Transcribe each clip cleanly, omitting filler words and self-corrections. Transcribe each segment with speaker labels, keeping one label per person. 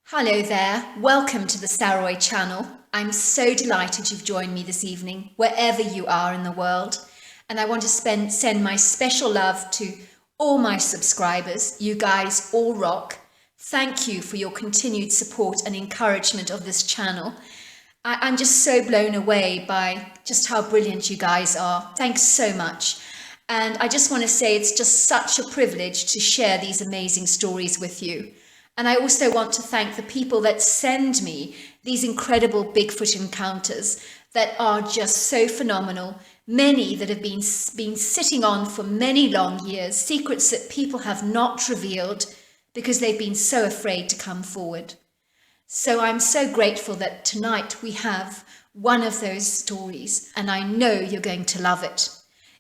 Speaker 1: Hello there, welcome to the Saroy channel. I'm so delighted you've joined me this evening, wherever you are in the world. And I want to send my special love to all my subscribers. You guys all rock. Thank you for your continued support and encouragement of this channel. I'm just so blown away by just how brilliant you guys are. Thanks so much. And I just want to say it's just such a privilege to share these amazing stories with you. And I also want to thank the people that send me these incredible Bigfoot encounters that are just so phenomenal. Many that have been sitting on for many long years, secrets that people have not revealed because they've been so afraid to come forward. So I'm so grateful that tonight we have one of those stories, and I know you're going to love it.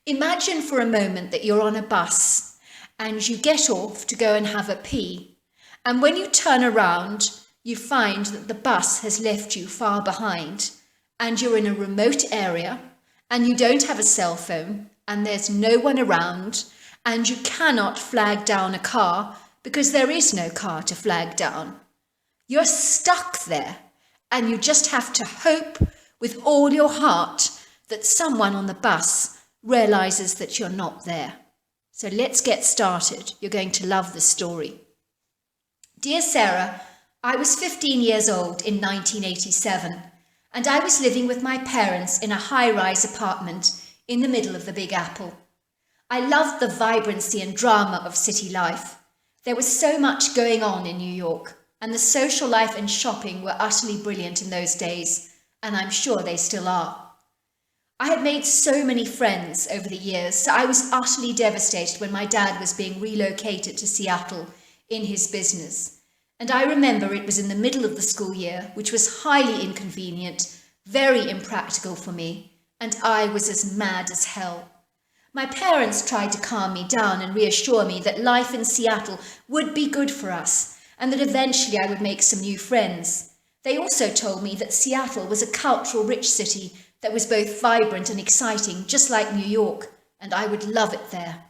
Speaker 1: Imagine for a moment that you're on a bus and you get off to go and have a pee. And when you turn around, you find that the bus has left you far behind and you're in a remote area and you don't have a cell phone and there's no one around and you cannot flag down a car because there is no car to flag down. You're stuck there and you just have to hope with all your heart that someone on the bus realizes that you're not there. So let's get started. You're going to love the story. Dear Sarah, I was 15 years old in 1987, and I was living with my parents in a high-rise apartment in the middle of the Big Apple. I loved the vibrancy and drama of city life. There was so much going on in New York, and the social life and shopping were utterly brilliant in those days, and I'm sure they still are. I had made so many friends over the years, so I was utterly devastated when my dad was being relocated to Seattle in his business. And I remember it was in the middle of the school year, which was highly inconvenient, very impractical for me, and I was as mad as hell. My parents tried to calm me down and reassure me that life in Seattle would be good for us, and that eventually I would make some new friends. They also told me that Seattle was a cultural rich city that was both vibrant and exciting, just like New York, and I would love it there.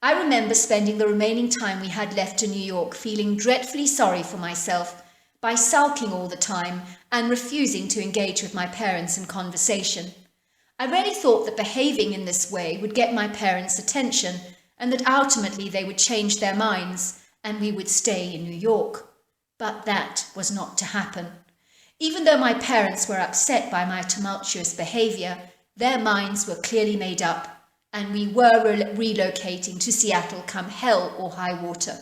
Speaker 1: I remember spending the remaining time we had left in New York feeling dreadfully sorry for myself by sulking all the time and refusing to engage with my parents in conversation. I really thought that behaving in this way would get my parents' attention and that ultimately they would change their minds and we would stay in New York. But that was not to happen. Even though my parents were upset by my tumultuous behavior, their minds were clearly made up. And we were relocating to Seattle come hell or high water.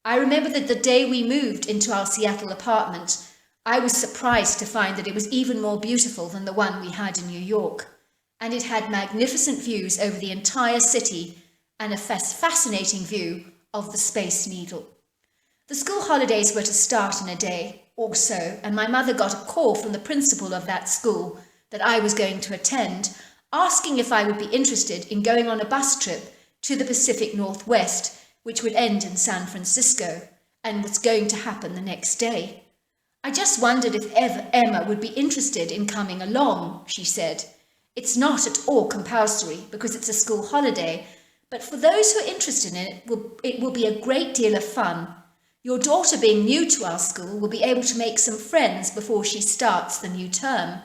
Speaker 1: I remember that the day we moved into our Seattle apartment, I was surprised to find that it was even more beautiful than the one we had in New York, and it had magnificent views over the entire city and a fascinating view of the Space Needle. The school holidays were to start in a day or so, and my mother got a call from the principal of that school that I was going to attend, asking if I would be interested in going on a bus trip to the Pacific Northwest, which would end in San Francisco, and was going to happen the next day. I just wondered if Emma would be interested in coming along, she said. It's not at all compulsory because it's a school holiday, but for those who are interested in it, it will be a great deal of fun. Your daughter, being new to our school, will be able to make some friends before she starts the new term.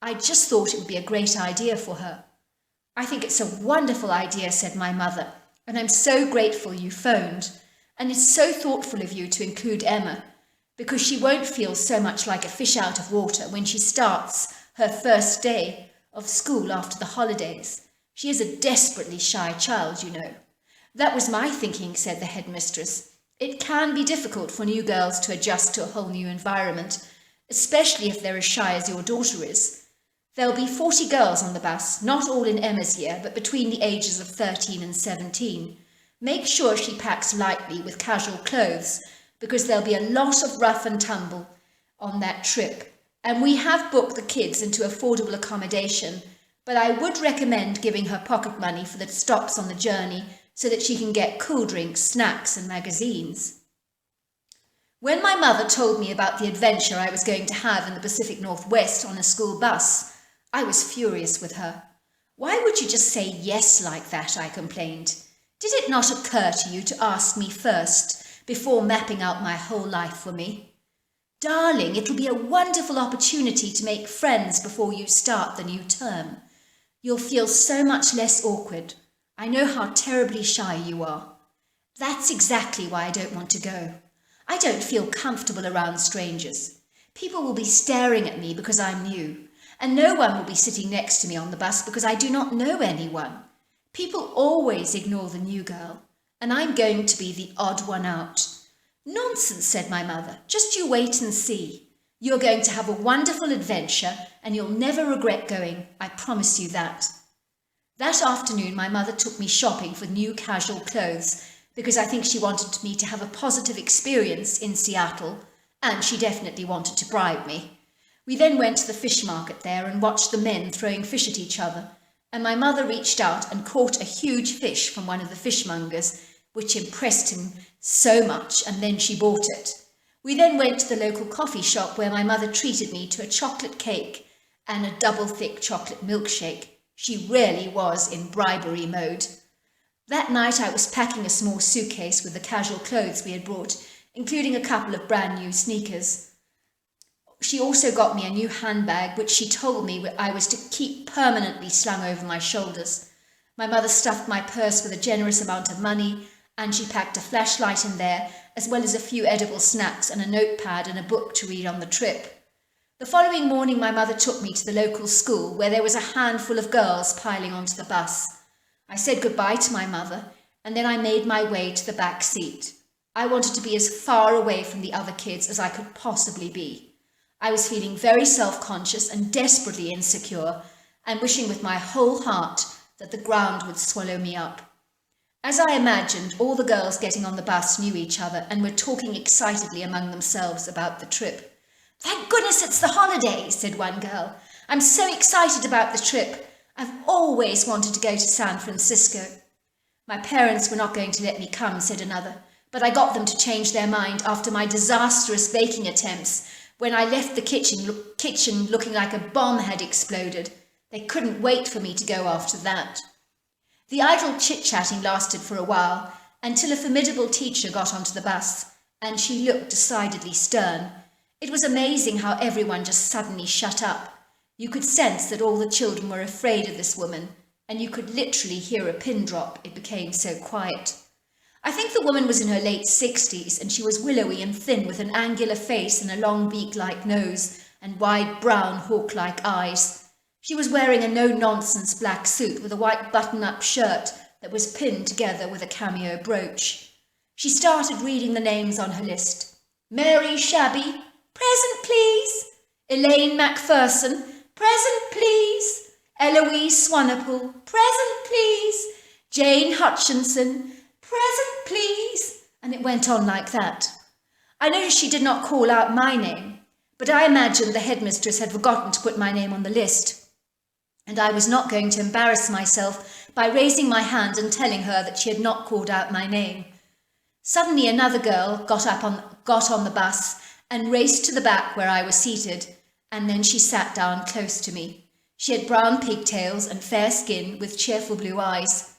Speaker 1: I just thought it would be a great idea for her. I think it's a wonderful idea, said my mother, and I'm so grateful you phoned. And it's so thoughtful of you to include Emma, because she won't feel so much like a fish out of water when she starts her first day of school after the holidays. She is a desperately shy child, you know. That was my thinking, said the headmistress. It can be difficult for new girls to adjust to a whole new environment, especially if they're as shy as your daughter is. There'll be 40 girls on the bus, not all in Emma's year, but between the ages of 13 and 17. Make sure she packs lightly with casual clothes, because there'll be a lot of rough and tumble on that trip. And we have booked the kids into affordable accommodation, but I would recommend giving her pocket money for the stops on the journey so that she can get cool drinks, snacks, and magazines. When my mother told me about the adventure I was going to have in the Pacific Northwest on a school bus, I was furious with her. Why would you just say yes like that, I complained. Did it not occur to you to ask me first, before mapping out my whole life for me? Darling, it'll be a wonderful opportunity to make friends before you start the new term. You'll feel so much less awkward. I know how terribly shy you are. That's exactly why I don't want to go. I don't feel comfortable around strangers. People will be staring at me because I'm new, and no one will be sitting next to me on the bus because I do not know anyone. People always ignore the new girl, and I'm going to be the odd one out. Nonsense, said my mother. Just you wait and see. You're going to have a wonderful adventure, and you'll never regret going. I promise you that. That afternoon, my mother took me shopping for new casual clothes because I think she wanted me to have a positive experience in Seattle, and she definitely wanted to bribe me. We then went to the fish market there and watched the men throwing fish at each other, and my mother reached out and caught a huge fish from one of the fishmongers, which impressed him so much, and then she bought it. We then went to the local coffee shop where my mother treated me to a chocolate cake and a double thick chocolate milkshake. She really was in bribery mode. That night I was packing a small suitcase with the casual clothes we had brought, including a couple of brand new sneakers. She also got me a new handbag, which she told me I was to keep permanently slung over my shoulders. My mother stuffed my purse with a generous amount of money, and she packed a flashlight in there, as well as a few edible snacks and a notepad and a book to read on the trip. The following morning my mother took me to the local school where there was a handful of girls piling onto the bus. I said goodbye to my mother, and then I made my way to the back seat. I wanted to be as far away from the other kids as I could possibly be. I was feeling very self-conscious and desperately insecure, and wishing with my whole heart that the ground would swallow me up. As I imagined, all the girls getting on the bus knew each other and were talking excitedly among themselves about the trip. "Thank goodness it's the holidays," said one girl. "I'm so excited about the trip. I've always wanted to go to San Francisco." "My parents were not going to let me come," said another, "but I got them to change their mind after my disastrous baking attempts when I left the kitchen looking like a bomb had exploded. They couldn't wait for me to go after that." The idle chit-chatting lasted for a while, until a formidable teacher got onto the bus, and she looked decidedly stern. It was amazing how everyone just suddenly shut up. You could sense that all the children were afraid of this woman, and you could literally hear a pin drop. It became so quiet. I think the woman was in her late 60s, and she was willowy and thin with an angular face and a long beak-like nose and wide brown hawk-like eyes. She was wearing a no-nonsense black suit with a white button-up shirt that was pinned together with a cameo brooch. She started reading the names on her list. Mary Shabby, present please. Elaine Macpherson, present please. Eloise Swanepoel, present please. Jane Hutchinson, present please. And it went on like that. I noticed she did not call out my name, but I imagined the headmistress had forgotten to put my name on the list, and I was not going to embarrass myself by raising my hand and telling her that she had not called out my name. Suddenly another girl got on the bus and raced to the back where I was seated, and then she sat down close to me. She had brown pigtails and fair skin with cheerful blue eyes.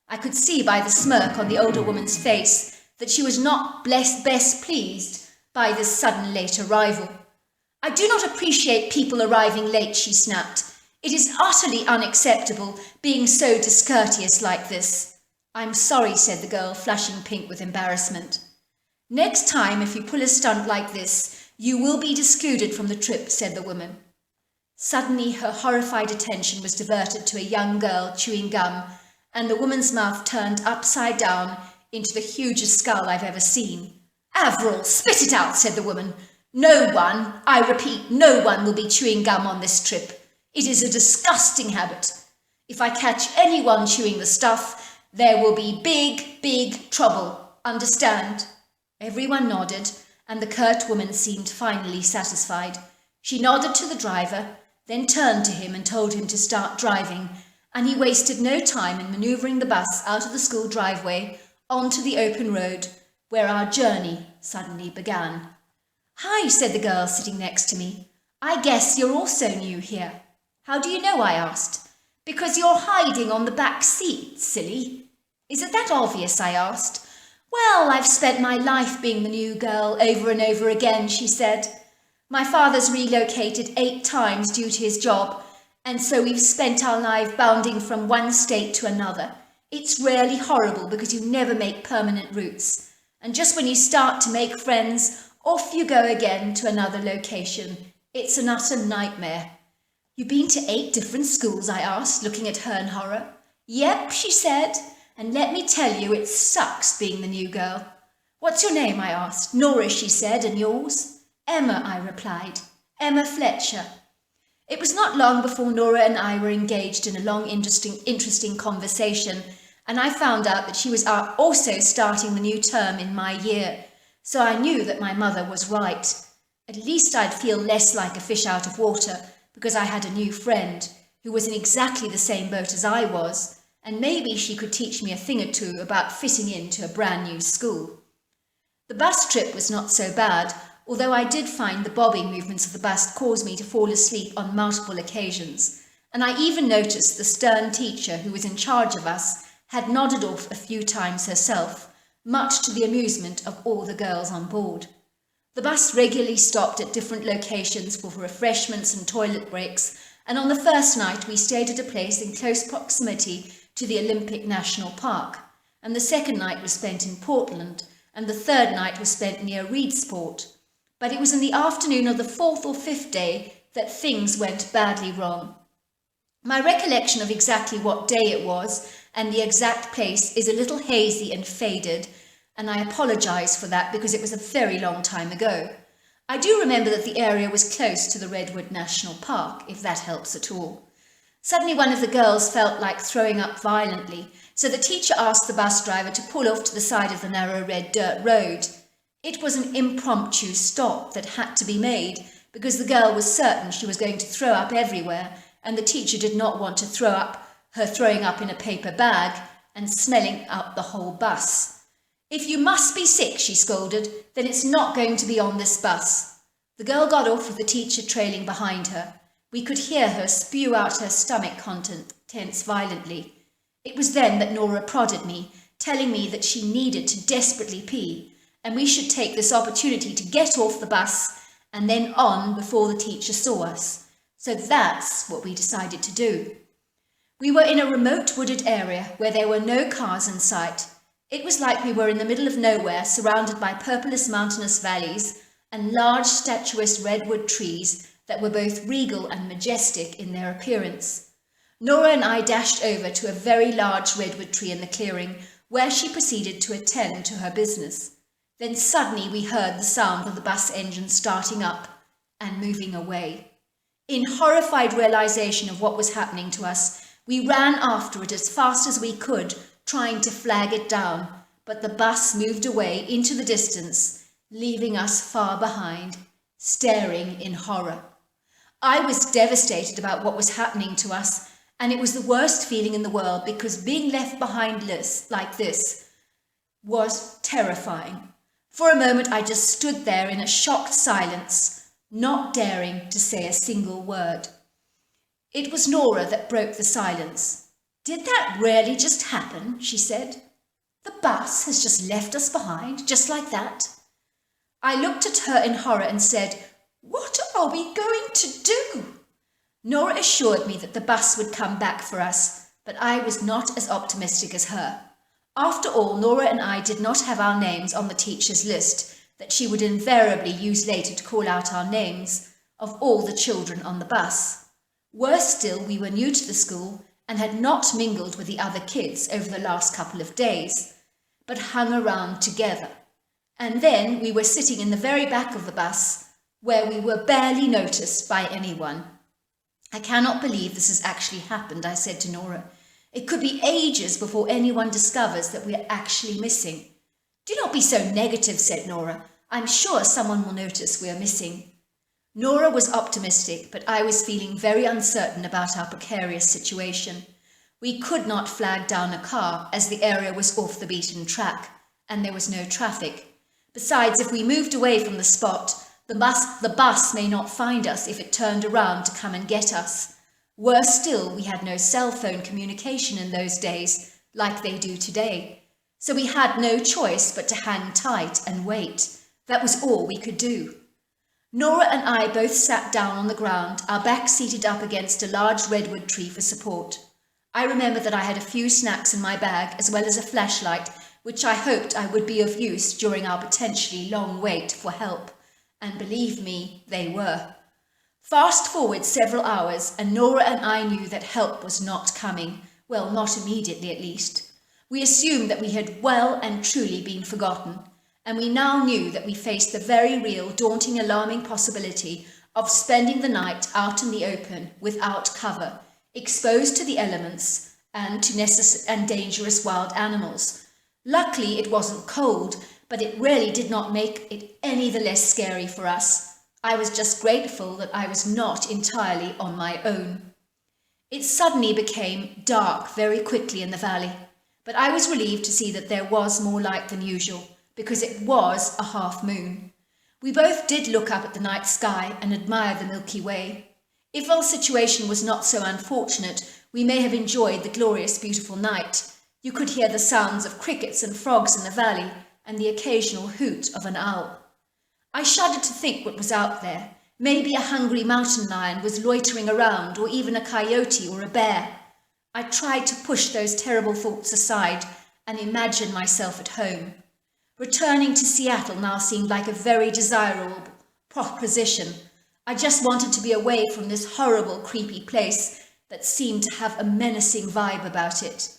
Speaker 1: I could see by the smirk on the older woman's face that she was not best pleased by this sudden late arrival. "I do not appreciate people arriving late," she snapped. "It is utterly unacceptable being so discourteous like this." "I'm sorry," said the girl, flushing pink with embarrassment. "Next time, if you pull a stunt like this, you will be excluded from the trip," said the woman. Suddenly, her horrified attention was diverted to a young girl chewing gum, and the woman's mouth turned upside down into the hugest skull I've ever seen. "Avril, spit it out," said the woman. "No one, I repeat, no one will be chewing gum on this trip. It is a disgusting habit. If I catch anyone chewing the stuff, there will be big, big trouble. Understand?" Everyone nodded, and the curt woman seemed finally satisfied. She nodded to the driver, then turned to him and told him to start driving, and he wasted no time in manoeuvring the bus out of the school driveway onto the open road, where our journey suddenly began. "Hi," said the girl sitting next to me. "I guess you're also new here." "How do you know?" I asked. "Because you're hiding on the back seat, silly." "Is it that obvious?" I asked. "Well, I've spent my life being the new girl over and over again," she said. My father's relocated 8 times due to his job, and so we've spent our life bounding from one state to another. It's really horrible because you never make permanent roots. And just when you start to make friends, off you go again to another location. It's an utter nightmare. You've been to 8 different schools, I asked, looking at her in horror. Yep, she said, and let me tell you, it sucks being the new girl. What's your name, I asked. Nora, she said, and yours? Emma, I replied. Emma Fletcher. It was not long before Nora and I were engaged in a long, interesting conversation, and I found out that she was also starting the new term in my year, so I knew that my mother was right. At least I'd feel less like a fish out of water, because I had a new friend who was in exactly the same boat as I was, and maybe she could teach me a thing or two about fitting into a brand new school. The bus trip was not so bad, although I did find the bobbing movements of the bus caused me to fall asleep on multiple occasions, and I even noticed the stern teacher who was in charge of us had nodded off a few times herself, much to the amusement of all the girls on board. The bus regularly stopped at different locations for refreshments and toilet breaks, and on the first night we stayed at a place in close proximity to the Olympic National Park, and the second night was spent in Portland, and the third night was spent near Reedsport. But it was in the afternoon of the 4th or 5th day that things went badly wrong. My recollection of exactly what day it was and the exact place is a little hazy and faded, and I apologise for that because it was a very long time ago. I do remember that the area was close to the Redwood National Park, if that helps at all. Suddenly one of the girls felt like throwing up violently, so the teacher asked the bus driver to pull off to the side of the narrow red dirt road. It was an impromptu stop that had to be made because the girl was certain she was going to throw up everywhere, and the teacher did not want to throwing up in a paper bag and smelling out the whole bus. If you must be sick, she scolded, then it's not going to be on this bus. The girl got off with the teacher trailing behind her. We could hear her spew out her stomach contents violently. It was then that Nora prodded me, telling me that she needed to desperately pee, and we should take this opportunity to get off the bus and then on before the teacher saw us. So that's what we decided to do. We were in a remote wooded area where there were no cars in sight. It was like we were in the middle of nowhere, surrounded by purplish mountainous valleys and large statuesque redwood trees that were both regal and majestic in their appearance. Nora and I dashed over to a very large redwood tree in the clearing, where she proceeded to attend to her business. Then suddenly we heard the sound of the bus engine starting up and moving away. In horrified realization of what was happening to us, we ran after it as fast as we could, trying to flag it down, but the bus moved away into the distance, leaving us far behind, staring in horror. I was devastated about what was happening to us, and it was the worst feeling in the world because being left behind like this was terrifying. For a moment I just stood there in a shocked silence, not daring to say a single word. It was Nora that broke the silence. "Did that really just happen?" she said. "The bus has just left us behind, just like that?" I looked at her in horror and said, "What are we going to do?" Nora assured me that the bus would come back for us, but I was not as optimistic as her. After all, Nora and I did not have our names on the teacher's list that she would invariably use later to call out our names of all the children on the bus. Worse still, we were new to the school and had not mingled with the other kids over the last couple of days, but hung around together. And then we were sitting in the very back of the bus, where we were barely noticed by anyone. "I cannot believe this has actually happened," I said to Nora. "It could be ages before anyone discovers that we are actually missing." "Do not be so negative," said Nora. "I'm sure someone will notice we are missing." Nora was optimistic, but I was feeling very uncertain about our precarious situation. We could not flag down a car, as the area was off the beaten track, and there was no traffic. Besides, if we moved away from the spot, the bus may not find us if it turned around to come and get us. Worse still, we had no cell phone communication in those days, like they do today. So we had no choice but to hang tight and wait. That was all we could do. Nora and I both sat down on the ground, our backs seated up against a large redwood tree for support. I remember that I had a few snacks in my bag, as well as a flashlight, which I hoped I would be of use during our potentially long wait for help. And believe me, they were. Fast forward several hours, and Nora and I knew that help was not coming. Well, not immediately at least. We assumed that we had well and truly been forgotten, and we now knew that we faced the very real, daunting, alarming possibility of spending the night out in the open without cover, exposed to the elements and to dangerous wild animals. Luckily, it wasn't cold, but it really did not make it any the less scary for us. I was just grateful that I was not entirely on my own. It suddenly became dark very quickly in the valley, but I was relieved to see that there was more light than usual, because it was a half moon. We both did look up at the night sky and admire the Milky Way. If our situation was not so unfortunate, we may have enjoyed the glorious, beautiful night. You could hear the sounds of crickets and frogs in the valley, and the occasional hoot of an owl. I shuddered to think what was out there. Maybe a hungry mountain lion was loitering around, or even a coyote or a bear. I tried to push those terrible thoughts aside and imagine myself at home. Returning to Seattle now seemed like a very desirable proposition. I just wanted to be away from this horrible, creepy place that seemed to have a menacing vibe about it.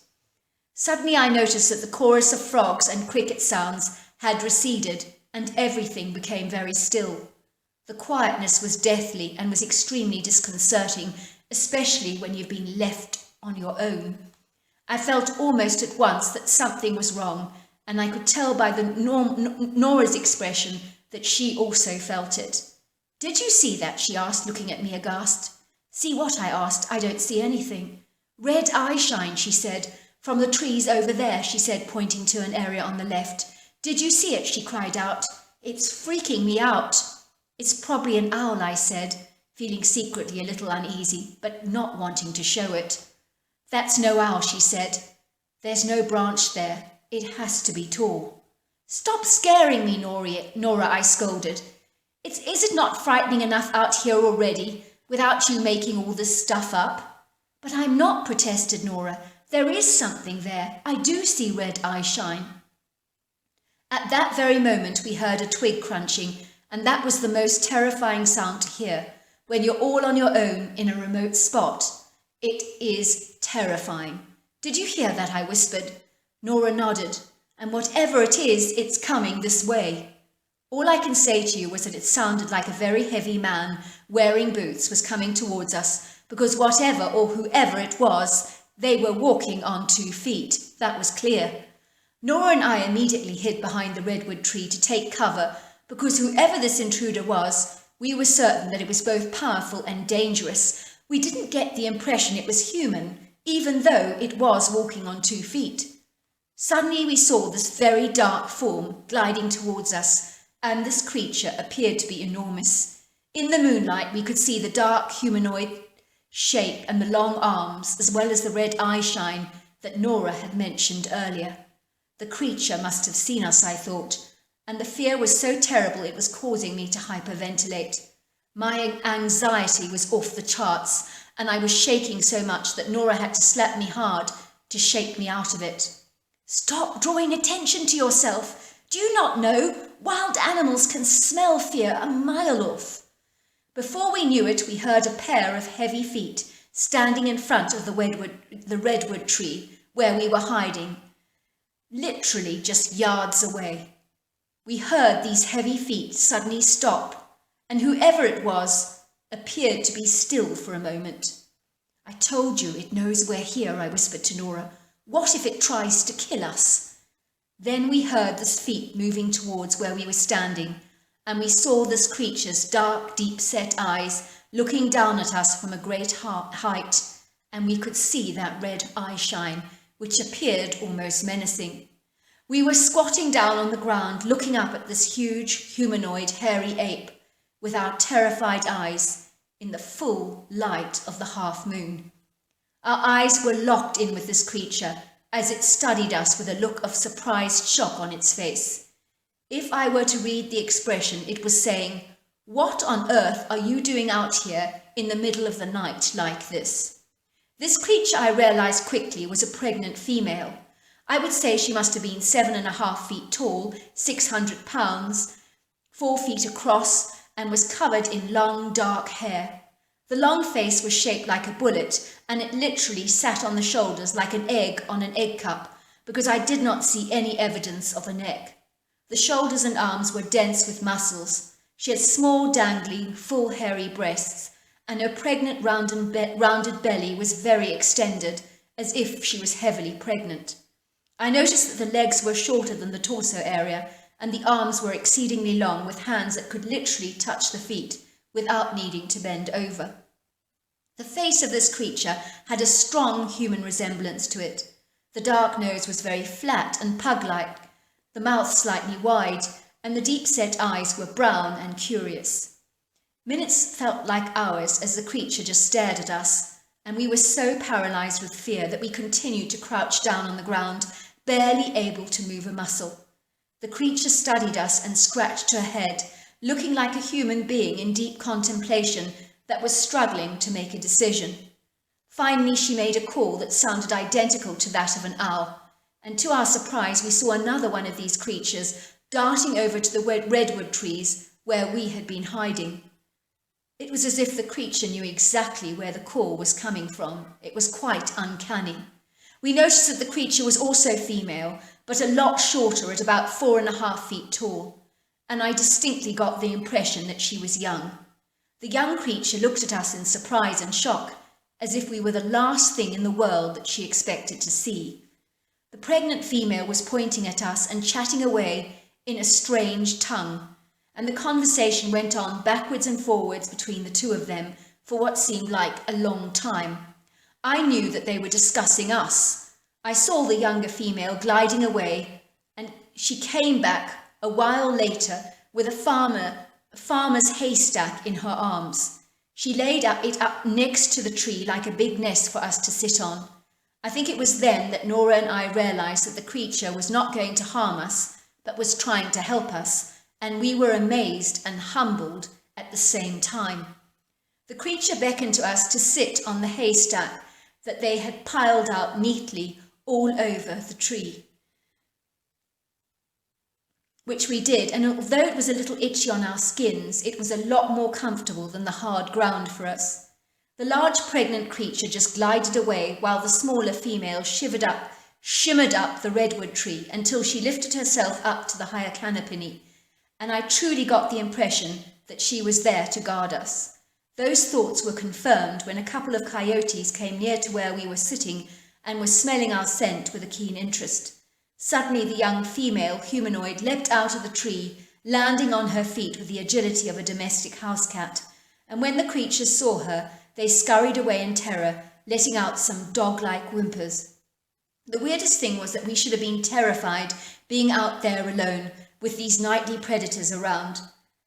Speaker 1: Suddenly I noticed that the chorus of frogs and cricket sounds had receded, and everything became very still. The quietness was deathly and was extremely disconcerting, especially when you've been left on your own. I felt almost at once that something was wrong, and I could tell by Nora's expression that she also felt it. "Did you see that?" she asked, looking at me aghast. "See what?" I asked. "I don't see anything." "Red eye shine," she said. "From the trees over there," she said, pointing to an area on the left. "Did you see it?" she cried out. "It's freaking me out." "It's probably an owl," I said, feeling secretly a little uneasy, but not wanting to show it. "That's no owl," she said. "There's no branch there. It has to be tall." "Stop scaring me, Nora," I scolded. Is it not frightening enough out here already, without you making all this stuff up?" "But I'm not," protested Nora. "There is something there. I do see red eye shine." At that very moment we heard a twig crunching, and that was the most terrifying sound to hear when you're all on your own in a remote spot. It is terrifying. "Did you hear that?" I whispered. Nora nodded. "And whatever it is, it's coming this way." All I can say to you was that it sounded like a very heavy man wearing boots was coming towards us, because whatever or whoever it was, they were walking on 2 feet. That was clear. Nora and I immediately hid behind the redwood tree to take cover, because whoever this intruder was, we were certain that it was both powerful and dangerous. We didn't get the impression it was human, even though it was walking on 2 feet. Suddenly we saw this very dark form gliding towards us, and this creature appeared to be enormous. In the moonlight we could see the dark humanoid shape and the long arms, as well as the red eye shine that Nora had mentioned earlier. The creature must have seen us, I thought, and the fear was so terrible it was causing me to hyperventilate. My anxiety was off the charts, and I was shaking so much that Nora had to slap me hard to shake me out of it. "Stop drawing attention to yourself. Do you not know? Wild animals can smell fear a mile off." Before we knew it, we heard a pair of heavy feet standing in front of the redwood tree where we were hiding, literally just yards away. We heard these heavy feet suddenly stop, and whoever it was appeared to be still for a moment. "I told you it knows we're here," I whispered to Nora. "What if it tries to kill us?" Then we heard the feet moving towards where we were standing, and we saw this creature's dark, deep-set eyes looking down at us from a great height, and we could see that red eye shine, which appeared almost menacing. We were squatting down on the ground, looking up at this huge, humanoid, hairy ape, with our terrified eyes, in the full light of the half moon. Our eyes were locked in with this creature, as it studied us with a look of surprised shock on its face. If I were to read the expression, it was saying, "What on earth are you doing out here in the middle of the night like this?" This creature, I realised quickly, was a pregnant female. I would say she must have been 7.5 feet tall, 600 pounds, 4 feet across, and was covered in long, dark hair. The long face was shaped like a bullet, and it literally sat on the shoulders like an egg on an egg cup, because I did not see any evidence of a neck. The shoulders and arms were dense with muscles. She had small, dangling, full, hairy breasts, and her pregnant, rounded belly was very extended, as if she was heavily pregnant. I noticed that the legs were shorter than the torso area, and the arms were exceedingly long, with hands that could literally touch the feet without needing to bend over. The face of this creature had a strong human resemblance to it. The dark nose was very flat and pug-like, the mouth slightly wide, and the deep-set eyes were brown and curious. Minutes felt like hours as the creature just stared at us, and we were so paralysed with fear that we continued to crouch down on the ground, barely able to move a muscle. The creature studied us and scratched her head, looking like a human being in deep contemplation that was struggling to make a decision. Finally, she made a call that sounded identical to that of an owl, and to our surprise we saw another one of these creatures darting over to the redwood trees where we had been hiding. It was as if the creature knew exactly where the call was coming from. It was quite uncanny. We noticed that the creature was also female, but a lot shorter at about 4.5 feet tall, and I distinctly got the impression that she was young. The young creature looked at us in surprise and shock, as if we were the last thing in the world that she expected to see. The pregnant female was pointing at us and chatting away in a strange tongue, and the conversation went on backwards and forwards between the two of them for what seemed like a long time. I knew that they were discussing us. I saw the younger female gliding away, and she came back a while later with a farmer's haystack in her arms. She laid it up next to the tree like a big nest for us to sit on. I think it was then that Nora and I realised that the creature was not going to harm us, but was trying to help us, and we were amazed and humbled at the same time. The creature beckoned to us to sit on the haystack that they had piled out neatly all over the tree, which we did, and although it was a little itchy on our skins, it was a lot more comfortable than the hard ground for us. The large pregnant creature just glided away while the smaller female shimmered up the redwood tree until she lifted herself up to the higher canopy, and I truly got the impression that she was there to guard us. Those thoughts were confirmed when a couple of coyotes came near to where we were sitting and were smelling our scent with a keen interest. Suddenly the young female humanoid leapt out of the tree, landing on her feet with the agility of a domestic house cat, and when the creatures saw her, they scurried away in terror, letting out some dog-like whimpers. The weirdest thing was that we should have been terrified being out there alone with these nightly predators around,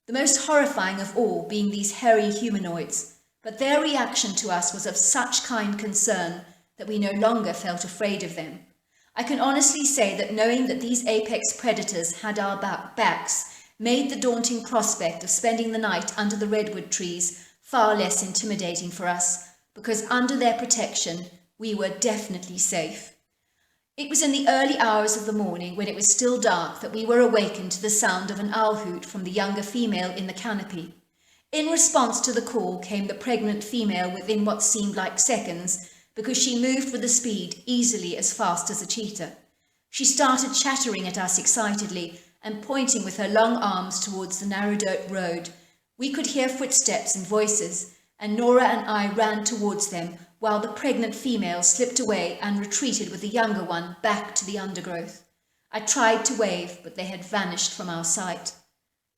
Speaker 1: the most horrifying of all being these hairy humanoids, but their reaction to us was of such kind concern that we no longer felt afraid of them. I can honestly say that knowing that these apex predators had our backs made the daunting prospect of spending the night under the redwood trees far less intimidating for us, because under their protection we were definitely safe. It was in the early hours of the morning, when it was still dark, that we were awakened to the sound of an owl hoot from the younger female in the canopy. In response to the call came the pregnant female within what seemed like seconds, because she moved with a speed easily as fast as a cheetah. She started chattering at us excitedly and pointing with her long arms towards the narrow dirt road. We could hear footsteps and voices, and Nora and I ran towards them, while the pregnant female slipped away and retreated with the younger one back to the undergrowth. I tried to wave, but they had vanished from our sight.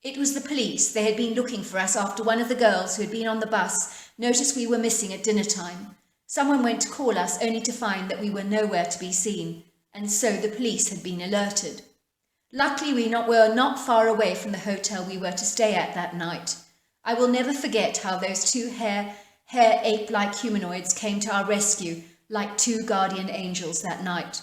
Speaker 1: It was the police. They had been looking for us after one of the girls who had been on the bus noticed we were missing at dinner time. Someone went to call us only to find that we were nowhere to be seen, and so the police had been alerted. Luckily, we were not far away from the hotel we were to stay at that night. I will never forget how those two hair ape-like humanoids came to our rescue like two guardian angels that night.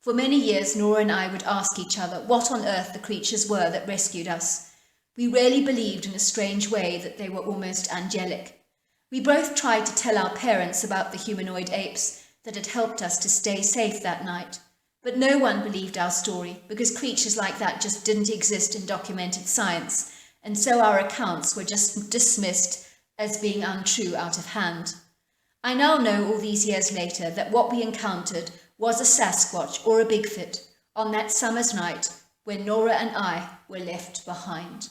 Speaker 1: For many years, Nora and I would ask each other what on earth the creatures were that rescued us. We really believed in a strange way that they were almost angelic. We both tried to tell our parents about the humanoid apes that had helped us to stay safe that night, but no one believed our story because creatures like that just didn't exist in documented science, and so our accounts were just dismissed as being untrue out of hand. I now know all these years later that what we encountered was a Sasquatch or a Bigfoot on that summer's night when Nora and I were left behind.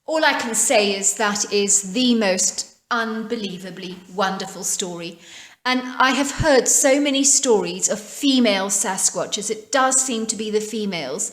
Speaker 1: All I can say is that is the most unbelievably wonderful story. And I have heard so many stories of female Sasquatches, it does seem to be the females,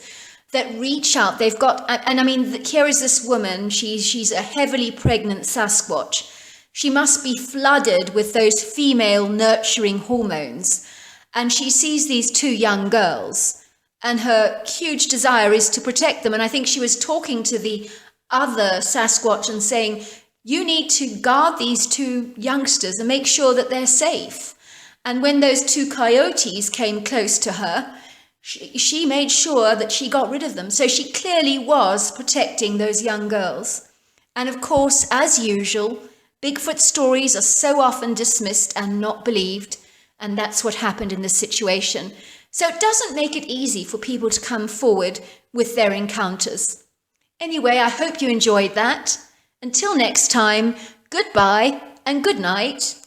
Speaker 1: that reach out. They've got, and I mean, here is this woman, she's a heavily pregnant Sasquatch. She must be flooded with those female nurturing hormones. And she sees these two young girls, and her huge desire is to protect them. And I think she was talking to the other Sasquatch and saying, you need to guard these two youngsters and make sure that they're safe. And when those two coyotes came close to her, she made sure that she got rid of them. So she clearly was protecting those young girls. And of course, as usual, Bigfoot stories are so often dismissed and not believed. And that's what happened in this situation. So it doesn't make it easy for people to come forward with their encounters. Anyway, I hope you enjoyed that. Until next time, goodbye and good night.